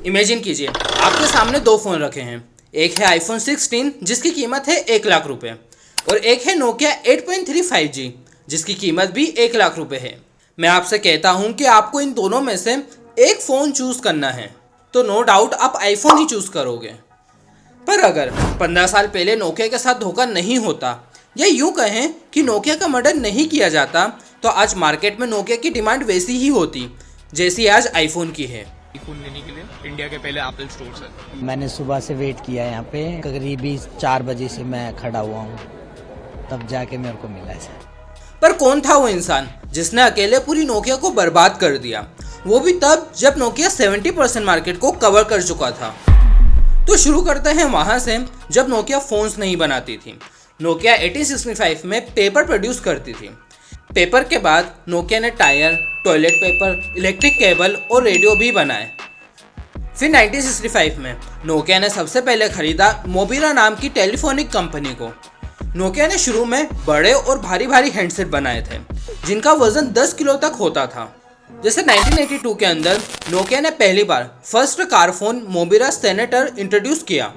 Imagine कीजिए आपके सामने दो फ़ोन रखे हैं। एक है आईफोन 16 जिसकी कीमत है 1 लाख रुपए और एक है नोकिया 8.3 5G जिसकी कीमत भी 1 लाख रुपए है। मैं आपसे कहता हूं कि आपको इन दोनों में से एक फ़ोन चूज़ करना है तो नो डाउट आप आईफोन ही चूज़ करोगे। पर अगर 15 साल पहले नोकिया के साथ धोखा नहीं होता या यूँ कहें कि नोकिया का मर्डर नहीं किया जाता तो आज मार्केट में नोकिया की डिमांड वैसी ही होती जैसी आज आईफोन की है। आईफोन लेने के लिए इंडिया के पहले एप्पल स्टोर से मैंने सुबह से वेट किया यहाँ पे, करीबी 4 बजे से मैं खड़ा हुआ हूँ, तब जाके मेरे को मिला है। पर कौन था वो इंसान जिसने अकेले पूरी नोकिया को बर्बाद कर दिया, वो भी तब जब नोकिया 70% मार्केट को कवर कर चुका था। तो शुरू करते हैं वहाँ से जब नोकिया फ़ोन्स नहीं बनाती थी। नोकिया 1865 में पेपर प्रोड्यूस करती थी। पेपर के बाद नोकिया ने tyre, toilet paper, electric cable और रेडियो भी बनाए। फिर 1965 में नोकिया ने सबसे पहले खरीदा मोबिरा नाम की टेलीफोनिक कंपनी को। नोकिया ने शुरू में बड़े और भारी भारी हैंडसेट बनाए थे जिनका वजन 10 किलो तक होता था। जैसे 1982 के अंदर नोकिया ने पहली बार first car phone Mobira Senator introduce किया।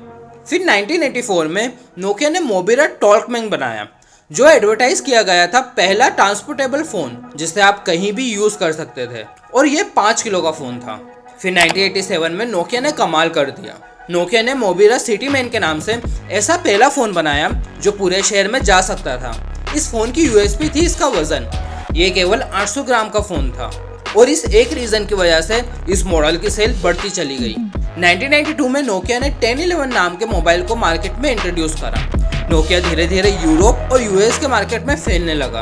फिर 1984 में नोकिया ने मोबिरा टॉल्कमैन बनाया जो एडवर्टाइज किया गया था पहला ट्रांसपोर्टेबल फ़ोन जिसे आप कहीं भी यूज़ कर सकते थे और ये 5 किलो का फ़ोन था। फिर 1987 में नोकिया ने कमाल कर दिया। नोकिया ने मोबिरा सिटी मैन के नाम से ऐसा पहला फ़ोन बनाया जो पूरे शहर में जा सकता था। इस फ़ोन की यूएसपी थी इसका वज़न। ये केवल 800 ग्राम का फ़ोन था और इस एक रीज़न की वजह से इस मॉडल की सेल बढ़ती चली गई। 1992 में नोकिया ने 1011 नाम के मोबाइल को मार्केट में इंट्रोड्यूस करा। नोकिया धीरे धीरे यूरोप और यूएस के मार्केट में फैलने लगा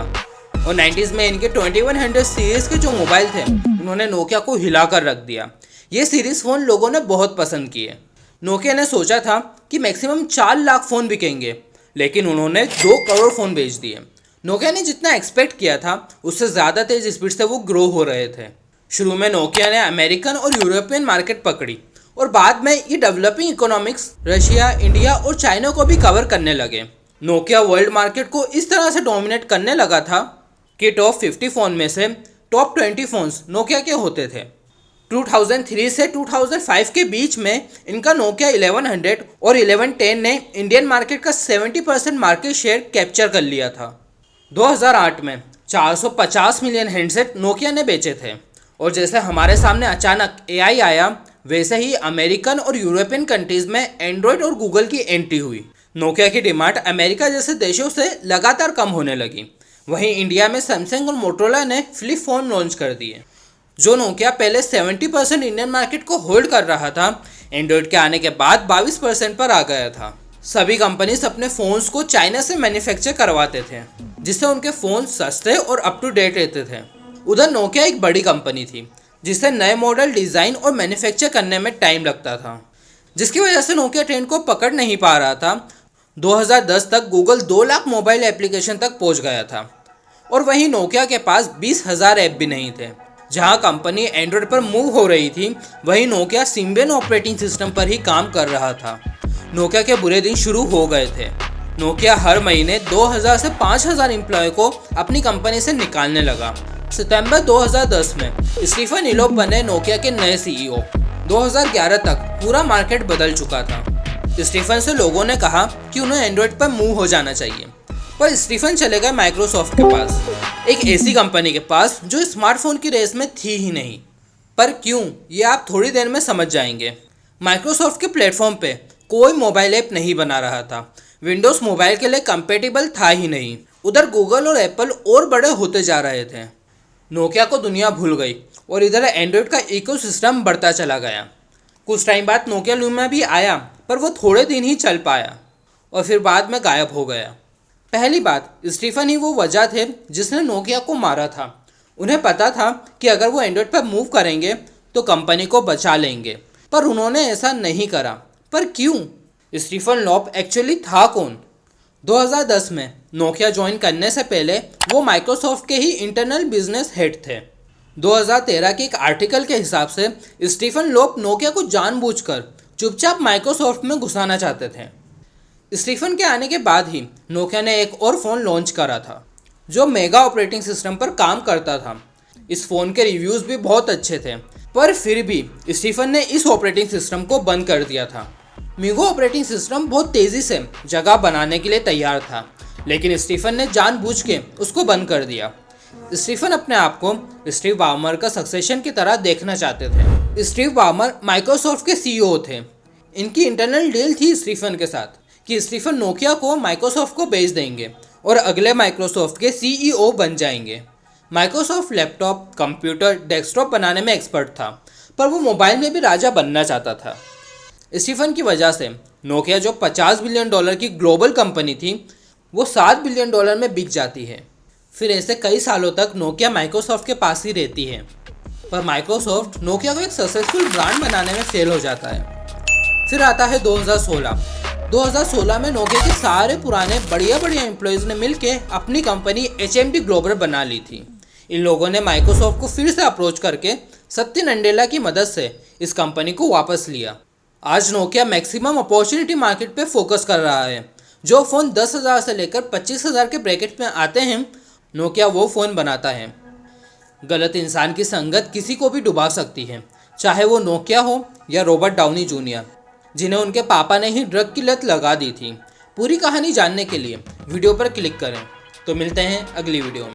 और 90s में इनके 2100 सीरीज़ के जो मोबाइल थे उन्होंने नोकिया को हिला कर रख दिया। ये सीरीज़ फ़ोन लोगों ने बहुत पसंद किए। नोकिया ने सोचा था कि मैक्सिमम 4 लाख फ़ोन बिकेंगे, लेकिन उन्होंने 2 करोड़ फ़ोन बेच दिए। नोकिया ने जितना एक्सपेक्ट किया था उससे ज़्यादा तेज़ स्पीड से वो ग्रो हो रहे थे। शुरू में नोकिया ने अमेरिकन और यूरोपियन मार्केट पकड़ी और बाद में ये डेवलपिंग इकोनॉमिक्स रशिया, इंडिया और चाइना को भी कवर करने लगे। नोकिया वर्ल्ड मार्केट को इस तरह से डोमिनेट करने लगा था कि टॉप 50 फ़ोन में से टॉप 20 फ़ोन्स नोकिया के होते थे। 2003 से 2005 के बीच में इनका नोकिया 1100 और 1110 ने इंडियन मार्केट का 70% मार्केट शेयर कैप्चर कर लिया था। 2008 में 450 मिलियन हैंडसेट नोकिया ने बेचे थे और जैसे हमारे सामने अचानक एआई आया वैसे ही अमेरिकन और यूरोपियन कंट्रीज़ में एंड्रॉयड और गूगल की एंट्री हुई। नोकिया की डिमांड अमेरिका जैसे देशों से लगातार कम होने लगी। वहीं इंडिया में सैमसंग और मोटोरोला ने फ्लिप फ़ोन लॉन्च कर दिए। जो नोकिया पहले 70% इंडियन मार्केट को होल्ड कर रहा था, एंड्रॉयड के आने के बाद 22% पर आ गया था। सभी कंपनीज अपने फ़ोन्स को चाइना से मैन्युफैक्चर करवाते थे जिससे उनके फ़ोन सस्ते और अप टू डेट रहते थे। उधर नोकिया एक बड़ी कंपनी थी जिससे नए मॉडल डिज़ाइन और मैन्युफैक्चर करने में टाइम लगता था, जिसकी वजह से नोकिया ट्रेंड को पकड़ नहीं पा रहा था। 2010 तक गूगल 2 लाख मोबाइल एप्लीकेशन तक पहुंच गया था और वहीं नोकिया के पास 20,000 ऐप भी नहीं थे। जहां कंपनी एंड्रॉयड पर मूव हो रही थी वहीं नोकिया सिम्बियन ऑपरेटिंग सिस्टम पर ही काम कर रहा था। नोकिया के बुरे दिन शुरू हो गए थे। नोकिया हर महीने 2000 से 5000 एम्प्लॉय को अपनी कंपनी से निकालने लगा। सितंबर 2010 में स्टीफन इलोप बने नोकिया के नए सीईओ। 2011 तक पूरा मार्केट बदल चुका था। स्टीफन से लोगों ने कहा कि उन्हें एंड्रॉयड पर मूव हो जाना चाहिए, पर स्टीफन चले गए माइक्रोसॉफ्ट के पास, एक ऐसी कंपनी के पास जो स्मार्टफोन की रेस में थी ही नहीं। पर क्यों, ये आप थोड़ी देर में समझ जाएंगे। माइक्रोसॉफ्ट के प्लेटफॉर्म पे कोई मोबाइल ऐप नहीं बना रहा था। विंडोज़ मोबाइल के लिए कंपेटेबल था ही नहीं। उधर गूगल और एप्पल और बड़े होते जा रहे थे। नोकिया को दुनिया भूल गई और इधर एंड्रॉयड का इकोसिस्टम बढ़ता चला गया। कुछ टाइम बाद नोकिया लूमिया भी आया, पर वो थोड़े दिन ही चल पाया और फिर बाद में गायब हो गया। पहली बात, स्टीफन ही वो वजह थे जिसने नोकिया को मारा था। उन्हें पता था कि अगर वो एंड्रॉयड पर मूव करेंगे तो कंपनी को बचा लेंगे, पर उन्होंने ऐसा नहीं करा। पर क्यों? स्टीफन लॉप एक्चुअली था कौन? 2010 में नोकिया ज्वाइन करने से पहले वो माइक्रोसॉफ्ट के ही इंटरनल बिजनेस हेड थे। 2013 के एक आर्टिकल के हिसाब से स्टीफन लॉप नोकिया को जानबूझकर चुपचाप माइक्रोसॉफ्ट में घुसाना चाहते थे। स्टीफन के आने के बाद ही नोकिया ने एक और फ़ोन लॉन्च करा था जो मेगा ऑपरेटिंग सिस्टम पर काम करता था। इस फ़ोन के रिव्यूज़ भी बहुत अच्छे थे। पर फिर भी स्टीफन ने इस ऑपरेटिंग सिस्टम को बंद कर दिया था। मीगो ऑपरेटिंग सिस्टम बहुत तेज़ी से जगह बनाने के लिए तैयार था, लेकिन स्टीफन ने जानबूझ के उसको बंद कर दिया। स्टीफन अपने आप को स्टीव बाउमर का सक्सेशन की तरह देखना चाहते थे। स्टीव बाउमर माइक्रोसॉफ्ट के सीईओ थे। इनकी इंटरनल डील थी स्टीफन के साथ कि स्टीफन नोकिया को माइक्रोसॉफ्ट को बेच देंगे और अगले माइक्रोसॉफ्ट के सीईओ बन जाएंगे। माइक्रोसॉफ्ट लैपटॉप, कंप्यूटर, डेस्कटॉप बनाने में एक्सपर्ट था, पर वो मोबाइल में भी राजा बनना चाहता था। स्टीफन की वजह से नोकिया, जो $50 बिलियन की ग्लोबल कंपनी थी, वो $7 बिलियन में बिक जाती है। फिर ऐसे कई सालों तक नोकिया माइक्रोसॉफ्ट के पास ही रहती है, पर माइक्रोसॉफ्ट नोकिया को एक सक्सेसफुल ब्रांड बनाने में फेल हो जाता है। फिर आता है 2016 में नोकिया के सारे पुराने बढ़िया एम्प्लॉयज़ ने मिलके अपनी कंपनी HMD ग्लोबल बना ली थी। इन लोगों ने माइक्रोसॉफ्ट को फिर से अप्रोच करके सत्य नडेला की मदद से इस कंपनी को वापस लिया। आज नोकिया मैक्सिमम अपॉर्चुनिटी मार्केट पे फोकस कर रहा है। जो फ़ोन 10,000 से लेकर 25,000 के ब्रैकेट में आते हैं, नोकिया वो फ़ोन बनाता है। गलत इंसान की संगत किसी को भी डुबा सकती है, चाहे वो नोकिया हो या रॉबर्ट डाउनी जूनियर, जिन्हें उनके पापा ने ही ड्रग की लत लगा दी थी। पूरी कहानी जानने के लिए वीडियो पर क्लिक करें। तो मिलते हैं अगली वीडियो में।